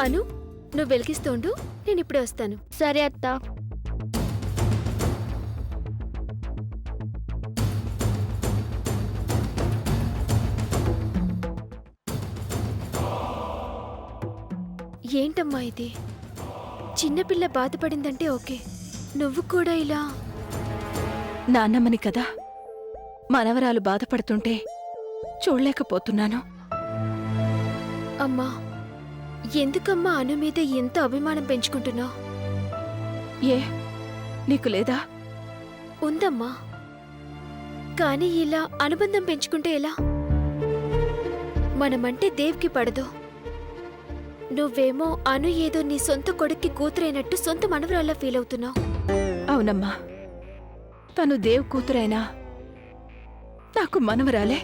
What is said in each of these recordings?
అను, నువ్వు వెలిగిస్తుండు, నేను ఇప్పుడే వస్తాను. సరే అత్త. ఏంటమ్మా ఇది? చిన్నపిల్ల బాధపడిందంటే ఓకే, నువ్వు కూడా ఇలా? నాన్నమ్మని కదా, మనవరాలు బాధపడుతుంటే చూడలేకపోతున్నాను. అమ్మా, ఎందుకమ్మా అను మీద ఎంత అభిమానం పెంచుకుంటున్నావు? ఏ నీకు లేదా? ఉందమ్మా, కానీ ఇలా అనుబంధం పెంచుకుంటే ఎలా? మనమంటే దేవ్కి పడదు. నువ్వేమో అను ఏదో నీ సొంత కొడుక్కి కూతురైనట్టు సొంత మనవరాల్లా ఫీల్ అవుతున్నావు. అవునమ్మా, తను దేవ్ కూతురైనా నాకు మనవరాలే.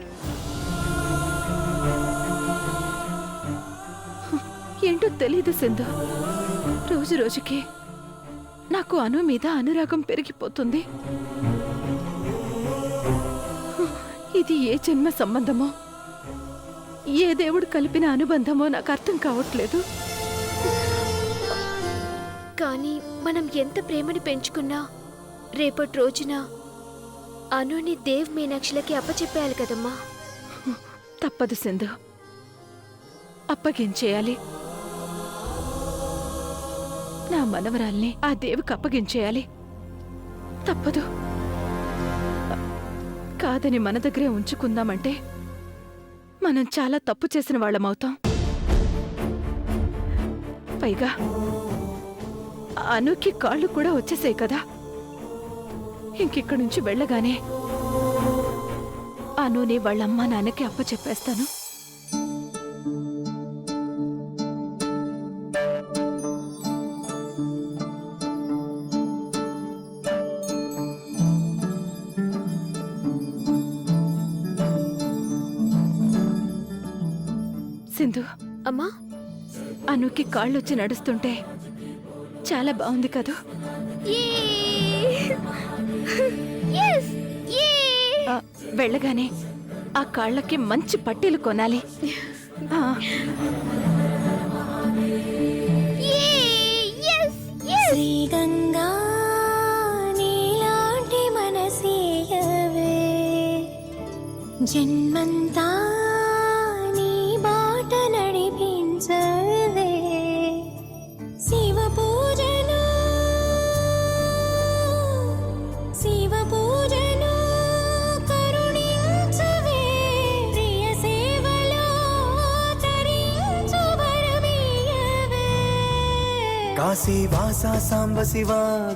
ఏంటో తెలీదు సింధు, రోజు రోజుకి నాకు అను మీద అనురాగం పెరిగిపోతుంది. ఇది ఏ జన్మ సంబంధమో, ఏ దేవుడు కలిపిన అనుబంధమో నాకు అర్థం కావట్లేదు. కానీ మనం ఎంత ప్రేమని పెంచుకున్నా రేపటి రోజున అనుని దేవ్ మీనాక్షిలకి అప్పచెప్పేయాలి కదమ్మా. తప్పదు సింధు, అప్పగించేయాలి. నా మనవరాల్ని ఆ దేవుకి అప్పగించేయాలి. తప్పదు. కాదని మన దగ్గరే ఉంచుకుందామంటే మనం చాలా తప్పు చేసిన వాళ్ళమవుతాం. పైగా అనుకి కాళ్ళు కూడా వచ్చేసాయి కదా. ఇంకిక్కడి నుంచి వెళ్ళగానే అనుని వాళ్ళమ్మ నాన్నకి అప్పచెప్పేస్తాను. సింధు, అమ్మా, అనుకి కాళ్ళొచ్చి నడుస్తుంటే చాలా బాగుంది కదూ. వెళ్ళగానే ఆ కాళ్ళకి మంచి పట్టీలు కొనాలి. శ్రీగంగా నీలాంటి మనసీయవే, జన్మంతా నీ బాట నడిపించవే. శివ పూజను శివ పూజను కరుణించవే, ప్రియ సేవలో తరించు వరమీయవే. కాశీవాస సాంబ శివ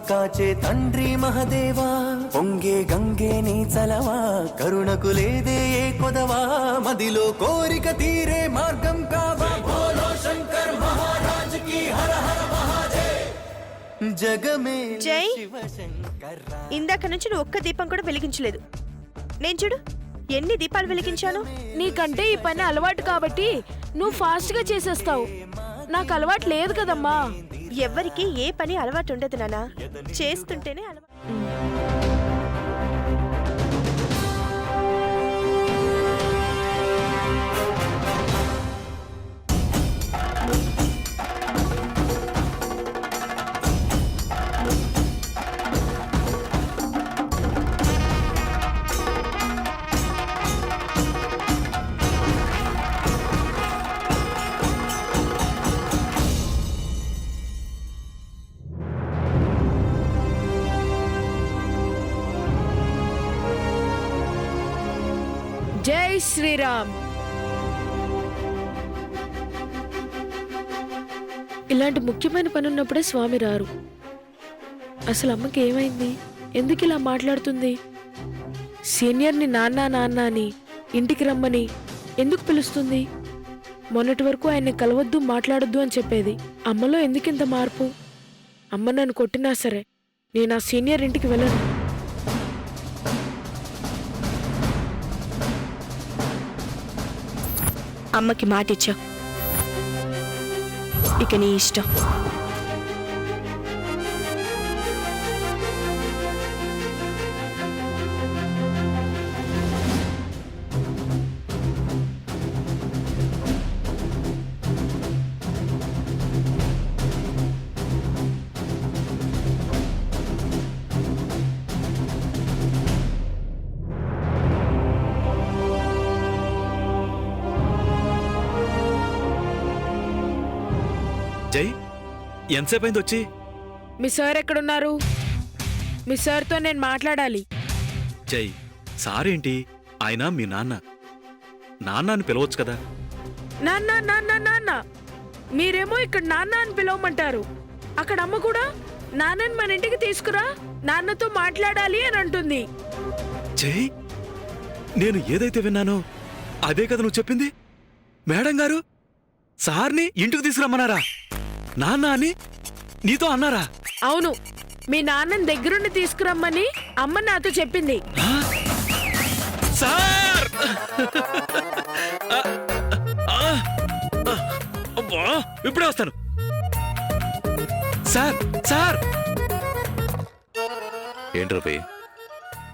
కాచే తండ్రి మహదేవా, పొంగే గంగే నీ చలవా, కరుణకు లేదే ఏ కొదవా, మదిలో కోరిక తీరే మార్గం కావా, బోలో శంకర్ మహారాజ్ కి హర హర మహాదేవ్. జగమే జై. శివ శంకర్. ఇందాక నుంచి నువ్వు ఒక్క దీపం కూడా వెలిగించలేదు. నేను చూడు ఎన్ని దీపాలు వెలిగించాను. నీకంటే ఈ పని అలవాటు కాబట్టి నువ్వు ఫాస్ట్ గా చేసేస్తావు. నాకు అలవాటు లేదు కదమ్మా. ఎవ్వరికి ఏ పని అలవాటు ఉండదు నానా, చేస్తుంటేనే అలవాటు. జై శ్రీరామ్. ఇలాంటి ముఖ్యమైన పని ఉన్నప్పుడే స్వామి రారు. అసలు అమ్మకి ఏమైంది? ఎందుకు ఇలా మాట్లాడుతుంది? సీనియర్ని నాన్న నాన్న అని ఇంటికి రమ్మని ఎందుకు పిలుస్తుంది? మొన్నటి వరకు ఆయన్ని కలవద్దు, మాట్లాడొద్దు అని చెప్పేది. అమ్మలో ఎందుకింత మార్పు? అమ్మ నన్ను కొట్టినా సరే నేను ఆ సీనియర్ ఇంటికి వెళ్ళను. అమ్మకి మాటిచ్చావు, ఇక నీ ఇష్టం. జై ఎంతసేపు అయింది వచ్చి? మీ సార్ ఎక్కడున్నారు? మీ సార్తో నేను మాట్లాడాలి. జై సార్ ఏంటి? ఆయన మీ నాన్న. నాన్న అని పిలవచ్చు కదా. నాన్న నాన్న నాన్న మీరేమో ఇక్కడ నాన్న అని పిలవమంటారు. అక్కడ అమ్మ కూడా నాన్నని మన ఇంటికి తీసుకురా, నాన్నతో మాట్లాడాలి అని అంటుంది. జై నేను ఏదైతే విన్నానో అదే కదా నువ్వు చెప్పింది. మేడం గారు సార్ని ఇంటికి తీసుకురమ్మన్నారా? నాన్న అని నీతో అన్నారా? అవును, మీ నాన్నని దగ్గరుండి తీసుకురమ్మని అమ్మ నాతో చెప్పింది. ఆ? సార్ అబ్బా, ఇప్పుడే వస్తాను. సార్ సార్ ఏంటి రవి?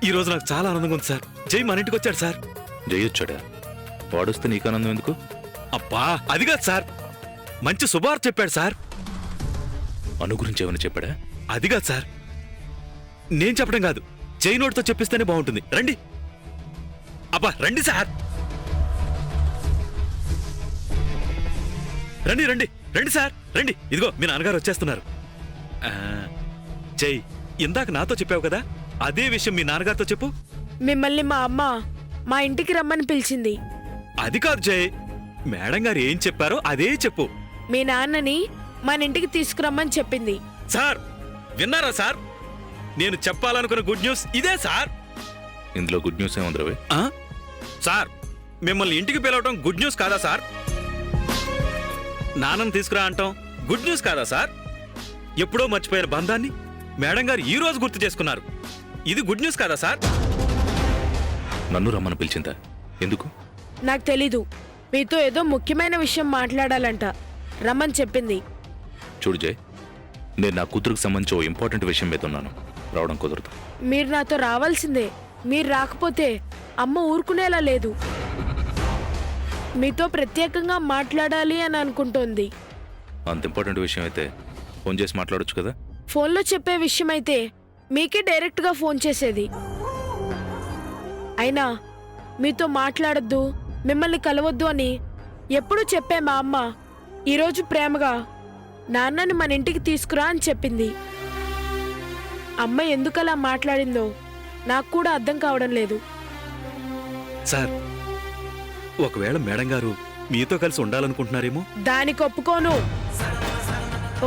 ఈ రోజు నాకు చాలా ఆనందంగా ఉంది సార్. జై మన ఇంటికి వచ్చాడు సార్. జై వచ్చాడా? వాడొస్తే నీకు ఆనందం ఎందుకు? అబ్బా అది కాదు సార్, మంచి శుభార్త చెప్పాడు సార్. అను గురించి ఏమైనా చెప్పాడా? అది కాదు సార్, నేను చెప్పడం కాదు, జై నోటితో చెప్పిస్తేనే బాగుంటుంది. రండి అబ్బా రండి సార్, రండి రండి రండి సార్ రండి. ఇదిగో మీ నాన్నగారు వచ్చేస్తున్నారు. ఆ, జై ఇందాక నాతో చెప్పావు కదా, అదే విషయం మీ నాన్నగారితో చెప్పు. మిమ్మల్ని మా అమ్మ మా ఇంటికి రమ్మని పిలిచింది. అది కాదు జై, మేడం గారు ఏం చెప్పారో అదే చెప్పు. మీ నాన్నని మన ఇంటికి తీసుకురమ్మని చెప్పింది. సార్ విన్నారా సార్? నేను చెప్పాలనుకున్న గుడ్ న్యూస్ ఇదే సార్. ఇందులో గుడ్ న్యూస్ ఏముంది రవి? ఆ? సార్ మిమ్మల్ని ఇంటికి పిలవటం గుడ్ న్యూస్ కాదా సార్? నాన్నని తీసుకురా అంటాం గుడ్ న్యూస్ కాదా సార్? ఎప్పుడో మర్చిపోయిన బంధాన్ని మేడం గారు ఈ రోజు గుర్తు చేసుకున్నారు. ఇది గుడ్ న్యూస్ కాదా సార్? నన్ను రమ్మని పిలిచిందా? ఎందుకు? నాకు తెలీదు, మీతో ఏదో ముఖ్యమైన విషయం మాట్లాడాలంట, రమ్మని చెప్పింది. చూడు జై, నేను నా కూతురుకు సంబంధించి ఓ ఇంపార్టెంట్ విషయం మీద ఉన్నాను. రావడం కుదరదు. మీరు నాతో రావాల్సిందే. మీరు రాకపోతే అమ్మ ఊరుకునేలా లేదు. మీతో ప్రత్యేకంగా మాట్లాడాలి అని అనుకుంటోంది. అంత ఇంపార్టెంట్ విషయం అయితే ఫోన్ చేసి మాట్లాడొచ్చు కదా. ఫోన్లో చెప్పే విషయం అయితే మీకే డైరెక్ట్గా ఫోన్ చేసేది. అయినా మీతో మాట్లాడొద్దు, మిమ్మల్ని కలవద్దు అని ఎప్పుడూ చెప్పే మా అమ్మ ఈరోజు ప్రేమగా నాన్నని మన ఇంటికి తీసుకురా అని చెప్పింది. అమ్మ ఎందుకలా మాట్లాడిందో నాకు కూడా అర్థం కావడం లేదు. సార్ ఒకవేళ మేడం గారు మీతో కలిసి ఉండాలనుకుంటున్నారేమో. దానికి ఒప్పుకోను.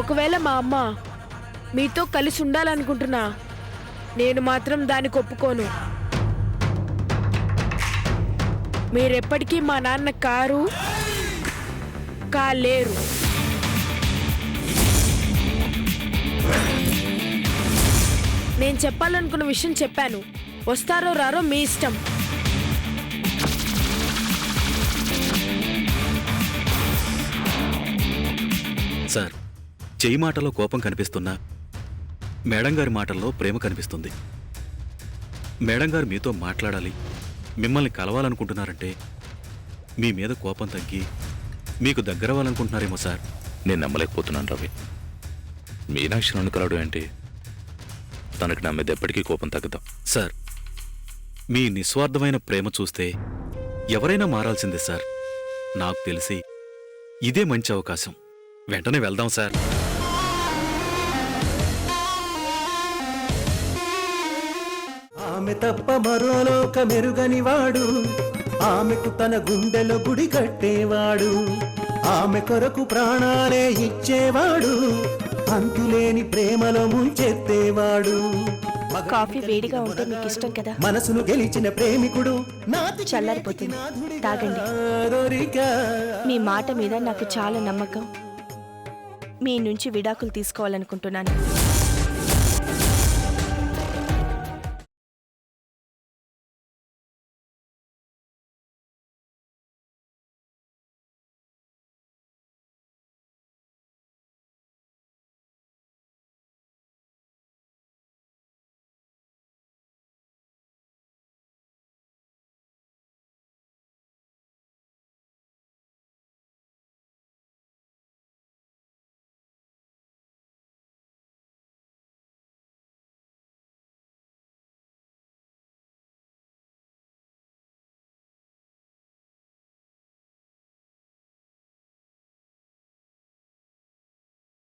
ఒకవేళ మా అమ్మ మీతో కలిసి ఉండాలనుకుంటున్నా, నేను మాత్రం దానికి ఒప్పుకోను. మీరెప్పటికీ మా నాన్న కాలేరు. నేను చెప్పాలనుకున్న విషయం చెప్పాను. వస్తారో రారో మీ ఇష్టం. సార్ చెయ్యి మాటలో కోపం కనిపిస్తున్నా మేడం గారి మాటల్లో ప్రేమ కనిపిస్తుంది. మేడం గారు మీతో మాట్లాడాలి, మిమ్మల్ని కలవాలనుకుంటున్నారంటే మీ మీద కోపం తగ్గి మీకు దగ్గరవ్వాలనుకుంటున్నారేమో సార్. నేను నమ్మలేకపోతున్నాను రవి. మీనాక్షి నన్ను కలవడం ఏంటి? తనకి నా మీద ఎప్పటికీ కోపం తగ్గదాం. సార్ మీ నిస్వార్థమైన ప్రేమ చూస్తే ఎవరైనా మారాల్సిందే సార్. నాకు తెలిసి ఇదే మంచి అవకాశం. వెంటనే వెళ్దాం సార్. ఆమె తప్ప మరో లోక మెరుగని వాడు, ఆమెకు తన గుండెలో గుడి కట్టేవాడు, ఆమె కొరకు ప్రాణాలే ఇచ్చేవాడు, అంతులేని ప్రేమలో ముంచెత్తేవాడు. కాఫీ వేడిగా ఉంటే మీకు ఇష్టం కదా. మనసును గెలిచిన ప్రేమికుడు చల్లారిపోతుంది, తాగండి. మీ మాట మీద నాకు చాలా నమ్మకం. మీ నుంచి విడాకులు తీసుకోవాలనుకుంటున్నాను.